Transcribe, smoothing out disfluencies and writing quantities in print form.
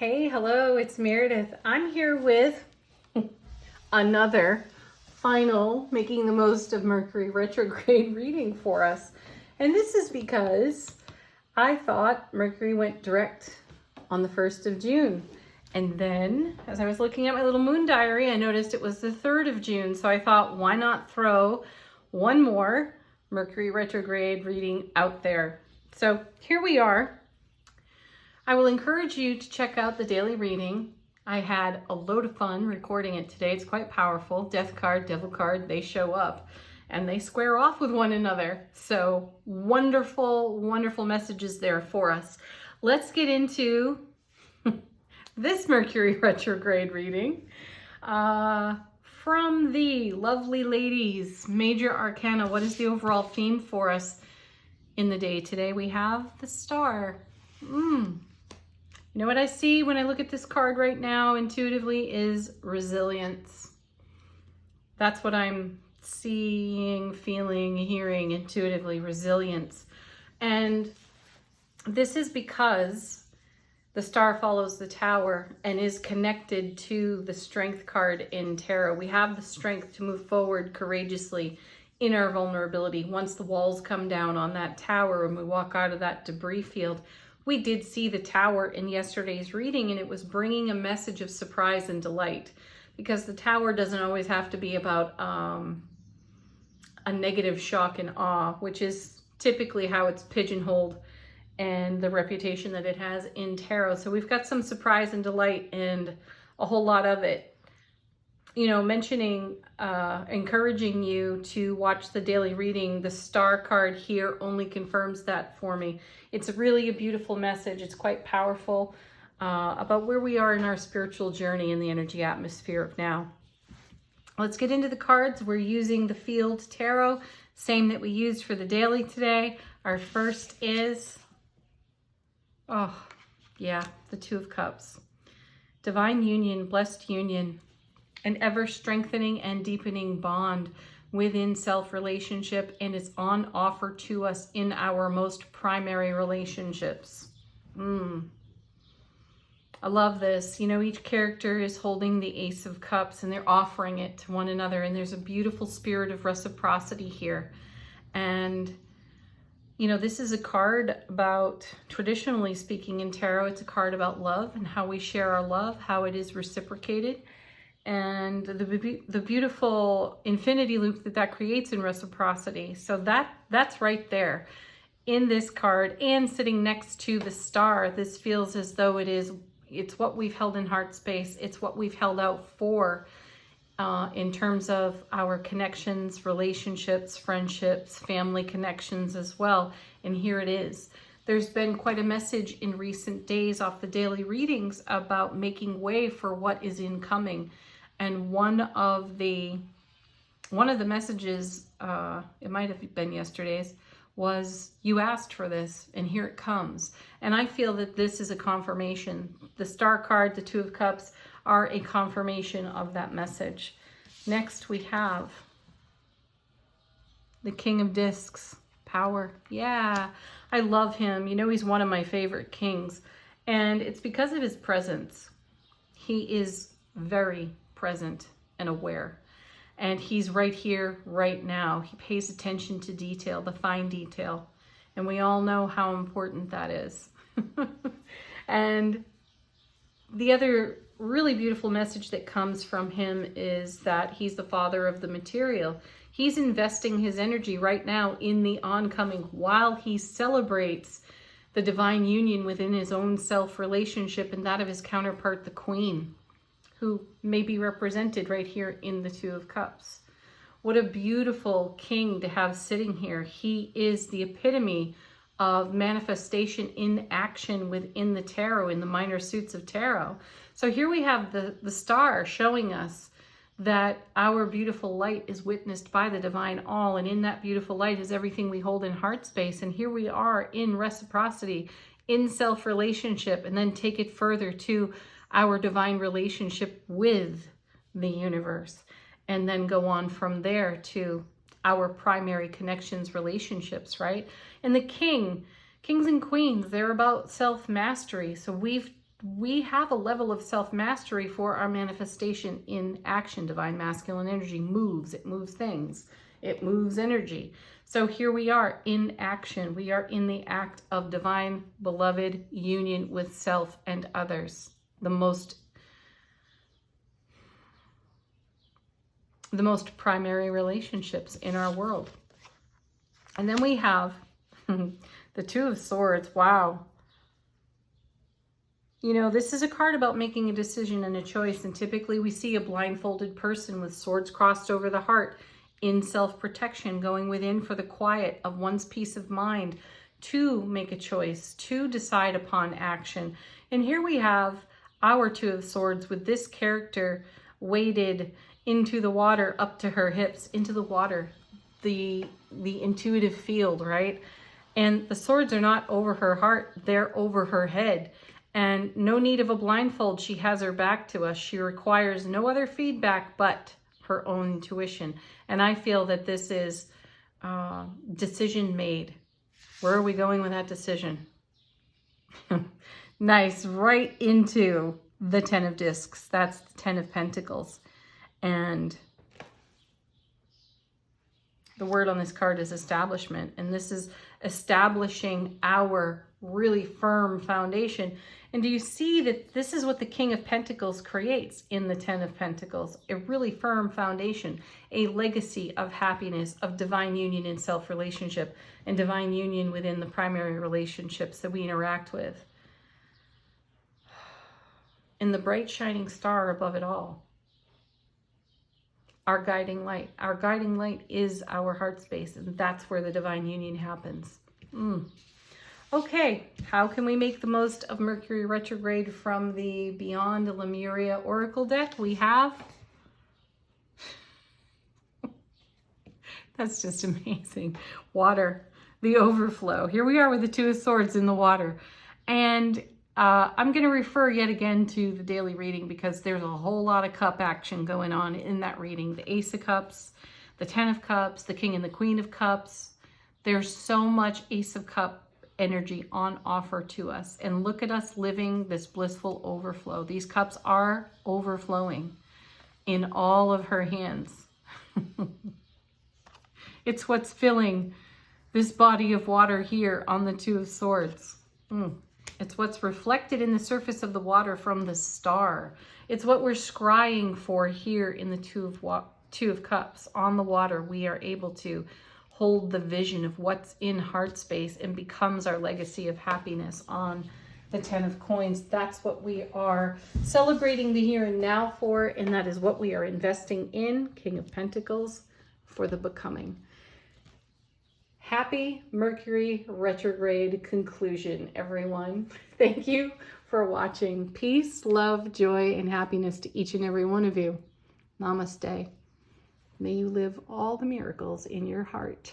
Hey, hello, it's Meredith. I'm here with another final Making the Most of Mercury Retrograde reading for us. And this is because I thought Mercury went direct on the 1st of June. And then as I was looking at my little moon diary, I noticed it was the 3rd of June. So I thought, why not throw one more Mercury Retrograde reading out there? So here we are. I will encourage you to check out the daily reading. I had a load of fun recording it today. It's quite powerful. Death card, Devil card, they show up and they square off with one another. So wonderful, wonderful messages there for us. Let's get into this Mercury retrograde reading from the lovely ladies, Major Arcana. What is the overall theme for us in the day today? We have the Star. You know what I see when I look at this card right now intuitively is resilience. That's what I'm seeing, feeling, hearing intuitively, resilience. And this is because the Star follows the Tower and is connected to the Strength card in Tarot. We have the strength to move forward courageously in our vulnerability. Once the walls come down on that Tower and we walk out of that debris field, we did see the Tower in yesterday's reading, and it was bringing a message of surprise and delight, because the Tower doesn't always have to be about a negative shock and awe, which is typically how it's pigeonholed and the reputation that it has in Tarot. So we've got some surprise and delight and a whole lot of it. You know, mentioning, encouraging you to watch the daily reading. The Star card here only confirms that for me. It's really a beautiful message. It's quite powerful about where we are in our spiritual journey in the energy atmosphere of now. Let's get into the cards. We're using the Field Tarot, same that we used for the daily today. Our first is, the Two of Cups. Divine union, blessed union. An ever-strengthening and deepening bond within self-relationship, and it's on offer to us in our most primary relationships. I love this. You know, each character is holding the Ace of Cups and they're offering it to one another, and there's a beautiful spirit of reciprocity here. And you know, this is a card about, traditionally speaking in Tarot, it's a card about love and how we share our love, how it is reciprocated, and the beautiful infinity loop that creates in reciprocity. So that's right there in this card, and sitting next to the Star. This feels as though it's what we've held in heart space. It's what we've held out for in terms of our connections, relationships, friendships, family connections as well. And here it is. There's been quite a message in recent days off the daily readings about making way for what is incoming. And one of the messages, it might have been yesterday's, was you asked for this and here it comes. And I feel that this is a confirmation. The Star card, the Two of Cups, are a confirmation of that message. Next we have the King of Discs, power. Yeah, I love him. You know, he's one of my favorite kings, and it's because of his presence. He is very present and aware, and he's right here, right now. He pays attention to detail, the fine detail, and we all know how important that is. And the other really beautiful message that comes from him is that he's the father of the material. He's investing his energy right now in the oncoming while he celebrates the divine union within his own self-relationship and that of his counterpart, the Queen, who may be represented right here in the Two of Cups. What a beautiful king to have sitting here. He is the epitome of manifestation in action within the Tarot, in the minor suits of Tarot. So here we have the Star showing us that our beautiful light is witnessed by the divine all, and in that beautiful light is everything we hold in heart space. And here we are in reciprocity, in self-relationship, and then take it further to our divine relationship with the universe, and then go on from there to our primary connections, relationships, right? And the kings and queens, they're about self-mastery. So we've we have a level of self-mastery for our manifestation in action. Divine masculine energy moves. It moves things. It moves energy. So here we are in action. We are in the act of divine, beloved union with self and others. The most primary relationships in our world. And then we have the Two of Swords. Wow. You know, this is a card about making a decision and a choice. And typically we see a blindfolded person with swords crossed over the heart in self-protection, going within for the quiet of one's peace of mind to make a choice, to decide upon action. And here we have our Two of Swords with this character waded into the water up to her hips, into the water, the intuitive field, right? And the swords are not over her heart, they're over her head. And no need of a blindfold. She has her back to us. She requires no other feedback but her own intuition. And I feel that this is decision made. Where are we going with that decision? Nice, right into the Ten of Discs. That's the Ten of Pentacles. And the word on this card is establishment. And this is establishing our really firm foundation. And do you see that this is what the King of Pentacles creates in the Ten of Pentacles? A really firm foundation, a legacy of happiness, of divine union in self-relationship, and divine union within the primary relationships that we interact with. And the bright shining star above it all. Our guiding light. Our guiding light is our heart space, and that's where the divine union happens. Okay, how can we make the most of Mercury retrograde from the Beyond Lemuria Oracle deck? We have... That's just amazing. Water, the overflow. Here we are with the Two of Swords in the water. And I'm going to refer yet again to the daily reading because there's a whole lot of cup action going on in that reading. The Ace of Cups, the Ten of Cups, the King and the Queen of Cups. There's so much Ace of Cup energy on offer to us. And look at us living this blissful overflow. These cups are overflowing in all of her hands. It's what's filling this body of water here on the Two of Swords. It's what's reflected in the surface of the water from the star. It's what we're scrying for here in the Two of Cups. On the water, we are able to hold the vision of what's in heart space and becomes our legacy of happiness on the Ten of Coins. That's what we are celebrating the here and now for, and that is what we are investing in, King of Pentacles, for the becoming. Happy Mercury retrograde conclusion, everyone. Thank you for watching. Peace, love, joy, and happiness to each and every one of you. Namaste. May you live all the miracles in your heart.